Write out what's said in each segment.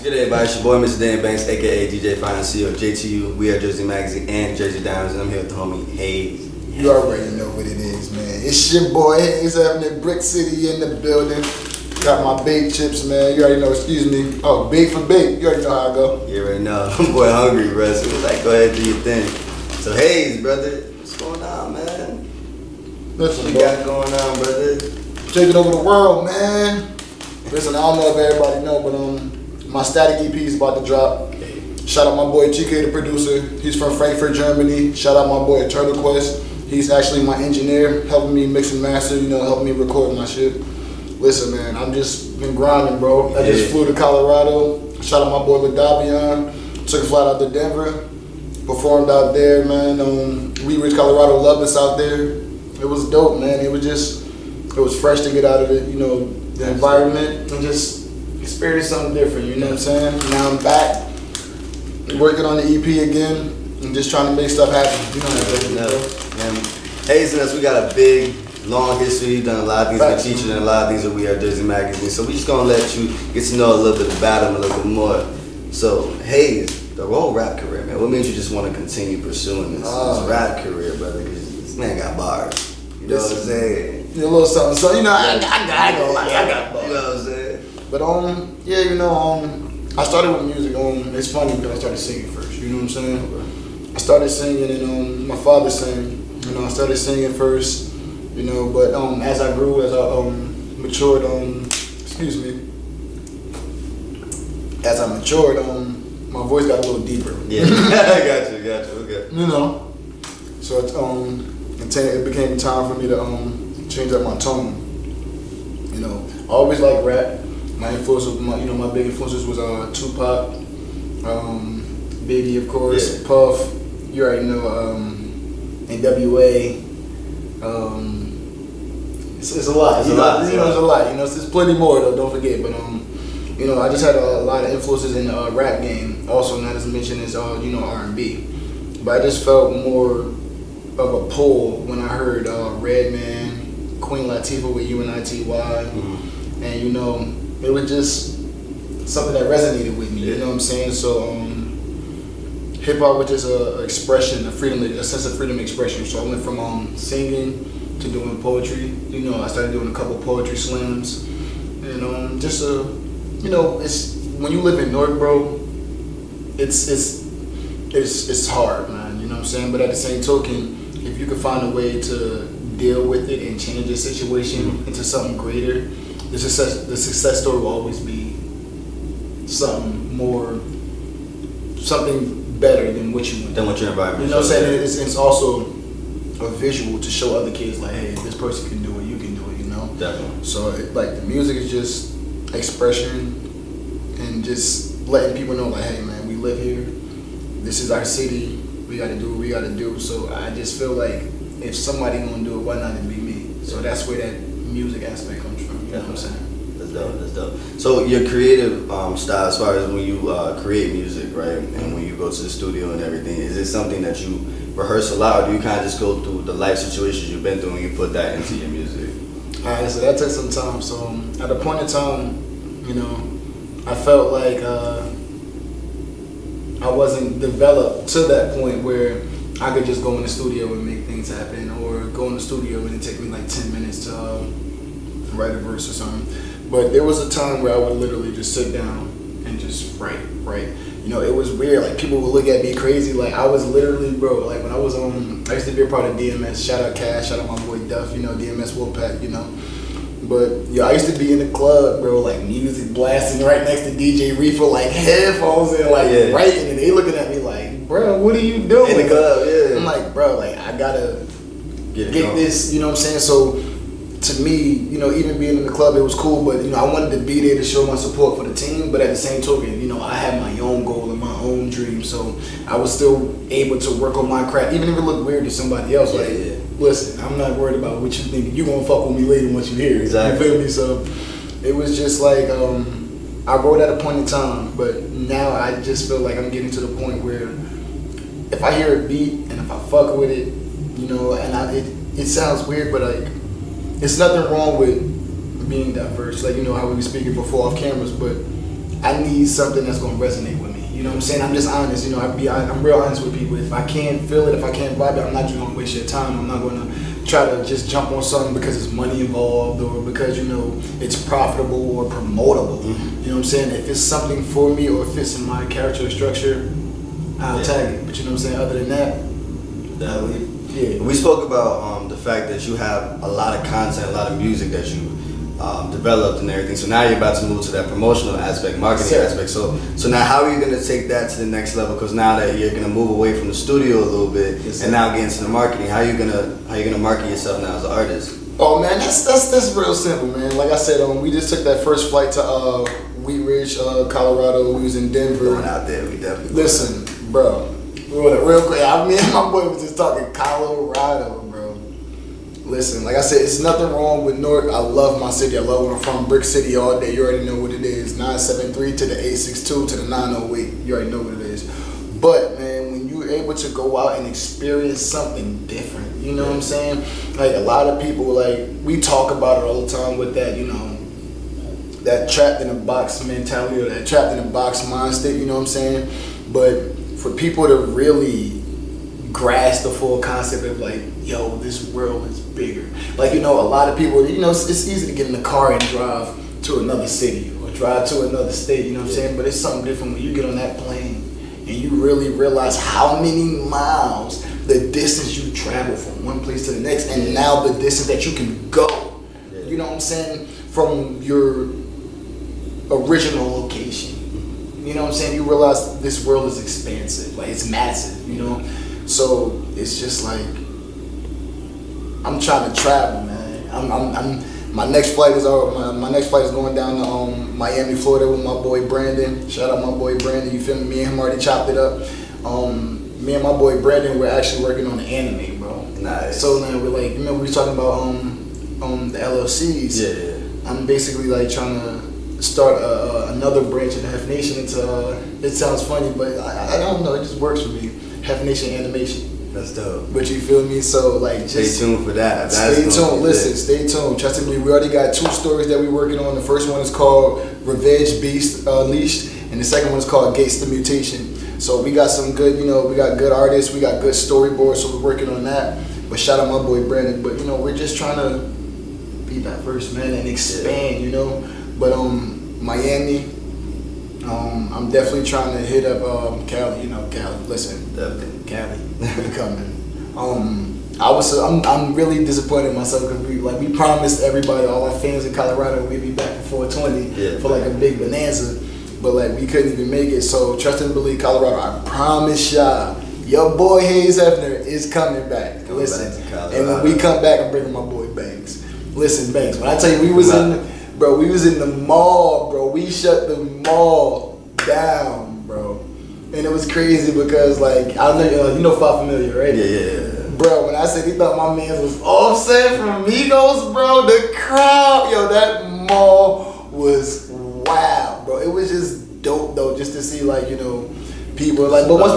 What's good, everybody? It's your boy, Mr. Dan Banks, aka DJ Financier, JTU. We are Jersey Magazine and Jersey Diamonds, and I'm here with the homie Haze. You already know what it is, man. It's your boy Haze Heffner, Brick City in the building. Got my baked chips, man. You already know, excuse me. Oh, bake for bake. You already know how I go. You already know. I'm boy hungry, bro. So it's like, go ahead and do your thing. So, Haze, brother, what's going on, man? Listen, What you got going on, brother? Taking over the world, man. Listen, I don't know if everybody know, but my Static EP is about to drop. Shout out my boy TK, the producer. He's from Frankfurt, Germany. Shout out my boy Turtle Quest. He's actually my engineer, helping me mix and master, helping me record my shit. Listen, man, I've just been grinding, bro. I just flew to Colorado. Shout out my boy LaDavion. Took a flight out to Denver. Performed out there, man. We reached Colorado, loved us out there. It was dope, man. It was fresh to get out of it, the environment and just experience something different, you know what I'm saying? Now I'm back, working on the EP again, and just trying to make stuff happen. You know what I'm saying? Haze and us, we got a big, long history. You've done a lot of things, been teaching a lot of things that We Are Jersey Magazine. So we just gonna let you get to know a little bit about him a little bit more. So Haze, the whole rap career, man. What made you just want to continue pursuing this rap career, brother? Because this man got bars. You know what I'm saying? A little something. So I ain't gonna lie, I got bars. You know what I'm saying? But I started with music. It's funny because I started singing first. You know what I'm saying? I started singing, and my father sang. I started singing first. But as I grew, as I matured, as I matured, my voice got a little deeper. Yeah, I got you. Okay. So it became time for me to change up my tone. I always liked rap. My big influences was Tupac, Biggie, of course, Puff. You already know, NWA. It's a lot. It's a lot. There's plenty more though. Don't forget. But I just had a lot of influences in the rap game. Also, not as mentioned as R&B. But I just felt more of a pull when I heard Redman, Queen Latifah with UNITY, and it was just something that resonated with me. You know what I'm saying? So hip hop was just a expression, a sense of freedom expression. So I went from singing to doing poetry. I started doing a couple poetry slams, and it's when you live in North, bro. It's hard, man. You know what I'm saying? But at the same token, if you can find a way to deal with it and change the situation into something greater, the success story will always be something better than what you went. Than what your environment. You know what I'm saying? It's also a visual to show other kids like, hey, this person can do it, you can do it. Definitely. So the music is just expression and just letting people know like, hey, man, we live here. This is our city. We got to do what we got to do. So I just feel like if somebody gonna do it, why not it be me? So that's where that music aspect comes from. You know what I'm saying? That's dope. So your creative style, as far as when you create music, right, and when you go to the studio and everything, is it something that you rehearse a lot, or do you kind of just go through the life situations you've been through and you put that into your music? All right, so that took some time. So at a point in time, I felt like I wasn't developed to that point where I could just go in the studio and make things happen, or go in the studio and it take me like 10 minutes to write a verse or something. But there was a time where I would literally just sit down and just write. It was weird. Like, people would look at me crazy. Like, I was literally, bro, like when I was I used to be a part of DMS. Shout out Cash, shout out my boy Duff, DMS Wolfpack, But I used to be in the club, bro, like music blasting right next to DJ Reefer, like headphones and writing, and they looking at me like, bro, what are you doing? In the club, yeah. I'm like, bro, like I gotta get this, you know what I'm saying? So to me, even being in the club, it was cool, but I wanted to be there to show my support for the team. But at the same token, I had my own goal and my own dream, so I was still able to work on my craft, even if it looked weird to somebody else. Listen, I'm not worried about what you think. You gonna fuck with me later once you hear it. Exactly. You feel me? So it was just like I wrote at a point in time, but now I just feel like I'm getting to the point where if I hear a beat and if I fuck with it, and it sounds weird, but like it's nothing wrong with being diverse. Like how we were speaking before off cameras, but I need something that's gonna resonate with me. You know what I'm saying? I'm just honest. You know, I'm real honest with people. If I can't feel it, if I can't vibe it, I'm not just gonna waste your time. I'm not gonna try to just jump on something because it's money involved or because it's profitable or promotable. You know what I'm saying? If it's something for me or fits in my character or structure, I'll tag it. But you know what I'm saying? Other than that, we spoke about the fact that you have a lot of content, a lot of music that you developed and everything. So now you're about to move to that promotional aspect, marketing aspect. So now how are you going to take that to the next level? Because now that you're going to move away from the studio a little bit and now get into the marketing, how are you gonna market yourself now as an artist? Oh man, that's real simple, man. Like I said, we just took that first flight to Wheat Ridge, Colorado. We was in Denver. Going out there, we definitely. Listen, bro. Real quick, me and my boy was just talking Colorado, bro. Listen, like I said, it's nothing wrong with Newark. I love my city. I love where I'm from. Brick City all day. You already know what it is. 973 to the 862 to the 908. You already know what it is. But man, when you're able to go out and experience something different, you know what I'm saying? Like a lot of people, like we talk about it all the time with that, that trapped in a box mentality or that trapped in a box mind state. You know what I'm saying? But for people to really grasp the full concept of like, yo, this world is bigger. Like, a lot of people, it's easy to get in the car and drive to another city or drive to another state, you know what I'm saying? But it's something different when you get on that plane and you really realize how many miles, the distance you travel from one place to the next, and now the distance that you can go, you know what I'm saying, from your original location. You know what I'm saying? You realize this world is expansive, like it's massive, So it's just like I'm trying to travel, man. My next flight is going down to Miami, Florida with my boy Brandon. Shout out my boy Brandon. You feel me? Me and him already chopped it up. Me and my boy Brandon, we're actually working on the anime, bro. Nice. So now we're like, remember we were talking about the LLCs? Yeah. I'm basically like trying to start another branch of the Hef Nation into, it sounds funny, but I don't know, it just works for me. Hef Nation Animation. That's dope. But you feel me? So like just stay tuned for that. Stay tuned. Listen, stay tuned. Trust me, we already got 2 stories that we're working on. The first one is called Revenge Beast Leashed, and the second one is called Gates to Mutation. So we got some good, we got good artists, we got good storyboards, so we're working on that. But shout out my boy Brandon. But we're just trying to be diverse, man, and expand, But Miami, I'm definitely trying to hit up Cali. Cali. Listen, Definitely. Cali, we coming. I'm really disappointed in myself because we promised everybody, all our fans in Colorado, we'd be back for 420 for like a big bonanza, but like we couldn't even make it. So trust and believe, Colorado. I promise y'all, your boy Haze Heffner is coming back. Listen, and when we come back, I'm bringing my boy Banks. Listen, Banks. When I tell you we was in the mall, bro. We shut the mall down, bro. And it was crazy because, like, I know, you know Fa Familiar, right? Yeah. Bro, when I said he thought my man was Offset from Migos, bro, the crowd, that mall was wild, bro. It was just dope, though, just to see, like, people, like, but once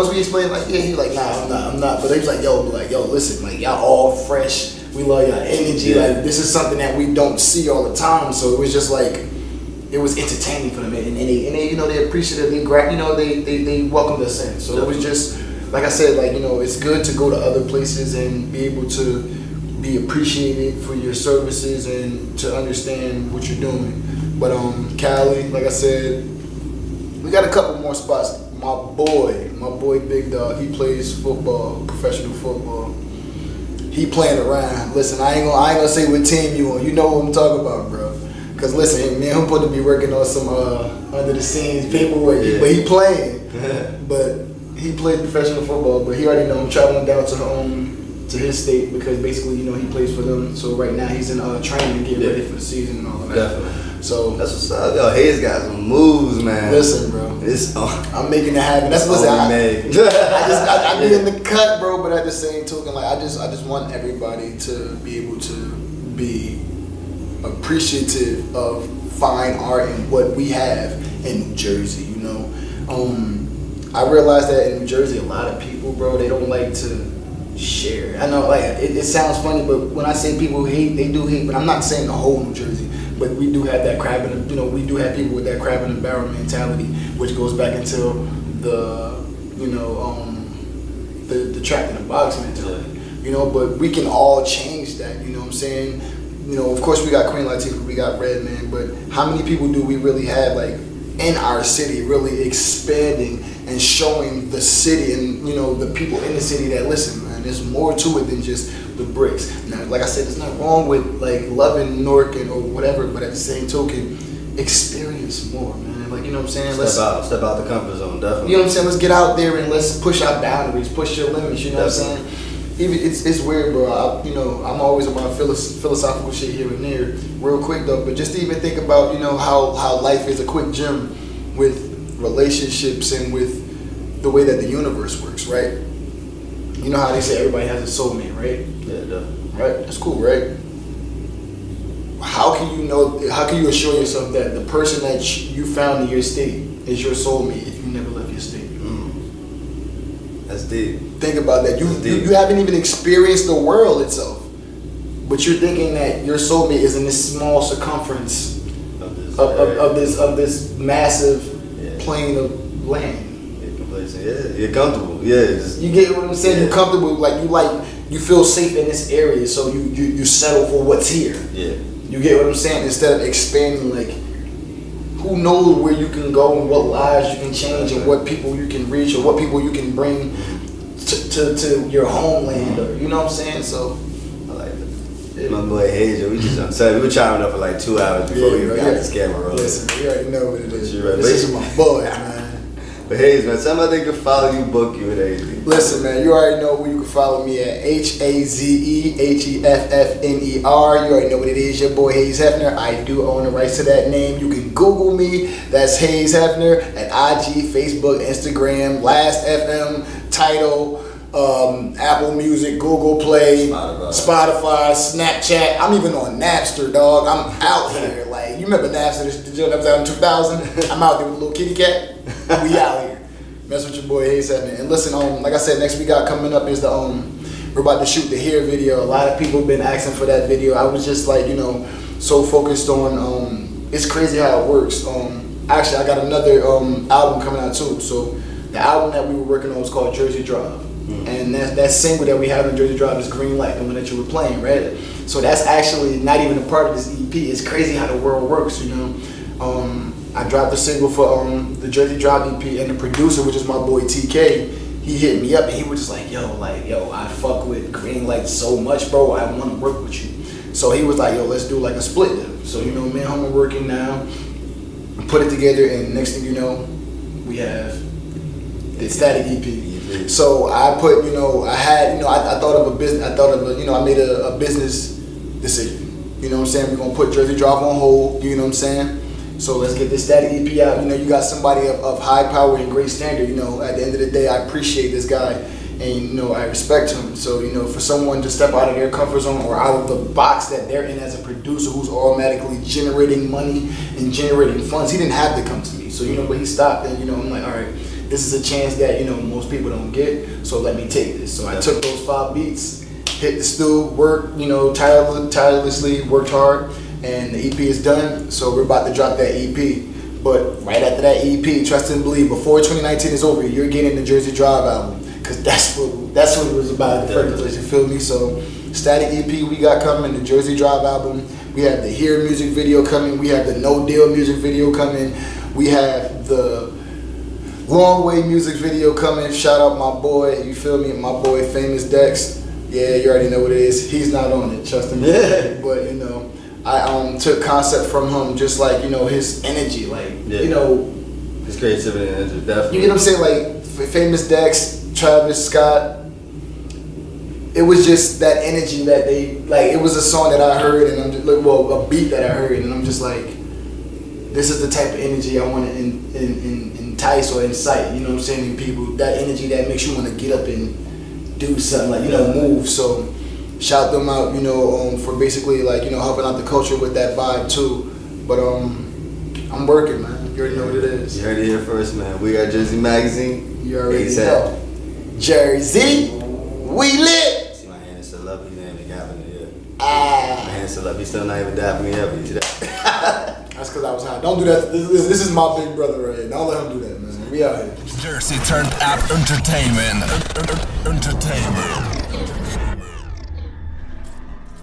we explained, like, he like, nah, I'm not. But he was like, yo, listen, like, y'all all fresh. We love y'all energy. Like, this is something that we don't see all the time. So it was just like, it was entertaining for them, and they they appreciated it. They welcomed us in. So it was just, like I said, like, it's good to go to other places and be able to be appreciated for your services and to understand what you're doing. But Cali, like I said, we got a couple more spots. My boy Big Dog, he plays football, professional football. He playing around. Listen, I ain't gonna say what team you on. You know what I'm talking about, bro. Cause listen, me and him supposed to be working on some under the scenes paperwork, but he playing. But he played professional football, but he already know I'm traveling down to his state because basically, he plays for them. So right now he's in training to get ready for the season and all of that. Definitely. So that's what's up. Yo, Haze got some moves, man. Listen, bro. I'm making it happen. That's what I be in the cut, bro. But at the same token, like I just want everybody to be able to be appreciative of fine art and what we have in New Jersey. I realized that in New Jersey, a lot of people, bro, they don't like to share. I know, like it sounds funny, but when I say people hate, they do hate. But I'm not saying the whole New Jersey. but we do have that crab in the, we do have people with that crab in the barrel mentality, which goes back into the, the trapped in the box mentality. But we can all change that. You know what I'm saying? Of course we got Queen Latifah, we got Redman, but how many people do we really have like in our city really expanding and showing the city and the people in the city that listen, man, there's more to it than just the bricks. Now, like I said, there's nothing wrong with like loving Newark or whatever, but at the same token, experience more, man. Like, you know what I'm saying? Step out the comfort zone, definitely. You know what I'm saying? Let's get out there and let's push our boundaries, push your limits. You know what I'm saying? Even it's weird, bro. I'm always about philosophical shit here and there, real quick though. But just to even think about, how life is a quick gym with relationships and with the way that the universe works, right? You know how they say everybody has a soulmate, right? Yeah, definitely. Right? That's cool, right? How can you assure yourself that the person that you found in your state is your soulmate if you never left your state? That's deep. Think about that. You haven't even experienced the world itself, but you're thinking that your soulmate is in this small circumference of this massive plane of land. Yeah, you're comfortable. Yeah, you get what I'm saying. Yeah. You're comfortable. You feel safe in this area, so you settle for what's here. Yeah. You get what I'm saying? Instead of expanding, like, who knows where you can go and what lives you can change and what people you can reach or what people you can bring to your homeland, or, you know what I'm saying? So I like that. Yeah. My boy Haze, we were chiming up for like 2 hours before we got this camera rolling. Listen, you already know what it is. Right. This is my boy, man. But Haze, man, somebody can follow you, book you, and everything. Listen, man, you already know where you can follow me at HazeHeffner. You already know what it is, your boy Haze Heffner. I do own the rights to that name. You can Google me. That's Haze Heffner at IG, Facebook, Instagram, Last FM, Tidal, Apple Music, Google Play, Spotify, Snapchat. I'm even on Napster, dog. I'm out here. Like, you remember Napster, the joke that was out in 2000? I'm out there with a little kitty cat. We out here. Mess with your boy Haze Heffner. And listen, like I said, next we got coming up is we're about to shoot the Here video. A lot of people have been asking for that video. I was just like, so focused on, it's crazy how it works. Actually, I got another album coming out too. So the album that we were working on was called Jersey Drive. And that single that we have on Jersey Drive is Green Light, the one that you were playing, right? So that's actually not even a part of this EP. It's crazy how the world works, I dropped the single for the Jersey Drive EP, and the producer, which is my boy TK, he hit me up and he was just like, yo, I fuck with Green Light so much, bro. I want to work with you. So he was like, yo, let's do like a split then. So, me and him are working now, put it together, and next thing you know, we have the Static EP. So I put, I thought of a business, I made a business decision. You know what I'm saying? We're going to put Jersey Drive on hold, you know what I'm saying? So let's get this Static EP out. You got somebody of high power and great standard. At the end of the day, I appreciate this guy and, I respect him. So, for someone to step out of their comfort zone or out of the box that they're in as a producer who's automatically generating money and generating funds, he didn't have to come to me. So, but he stopped and, I'm like, all right, this is a chance that, most people don't get. So let me take this. So I took those 5 beats, hit the stew, worked, tirelessly, worked hard. And the EP is done, so we're about to drop that EP. But right after that EP, trust and believe, before 2019 is over, you're getting the Jersey Drive album, because that's what it was about in the first place. You feel me? So Static EP we got coming, the Jersey Drive album. We have the Here music video coming. We have the No Deal music video coming. We have the Long Way music video coming. Shout out my boy, you feel me? My boy Famous Dex. Yeah, you already know what it is. He's not on it, trust me. Yeah. But I took concept from him, just like, his energy, like, his creativity and energy, definitely. You get what I'm saying? Like, Famous Dex, Travis Scott, it was just that energy that it was a song that I heard, and I'm just, a beat that I heard, and I'm just like, this is the type of energy I want to entice or incite, you know what I'm saying, in people, that energy that makes you want to get up and do something, like, move. So shout them out, for basically helping out the culture with that vibe too. But I'm working, man. You already know what it is. You heard it here first, man. We got Jersey Magazine. You already know. Jersey, we lit. See my hand is so lovely, man. The cabinet, yeah. Ah. My hand still up. He's still not even dapping me up. You see that? That's because I was high. Don't do that. This is my big brother right here. Don't let him do that, man. We out here. Jersey turned up entertainment. Entertainment.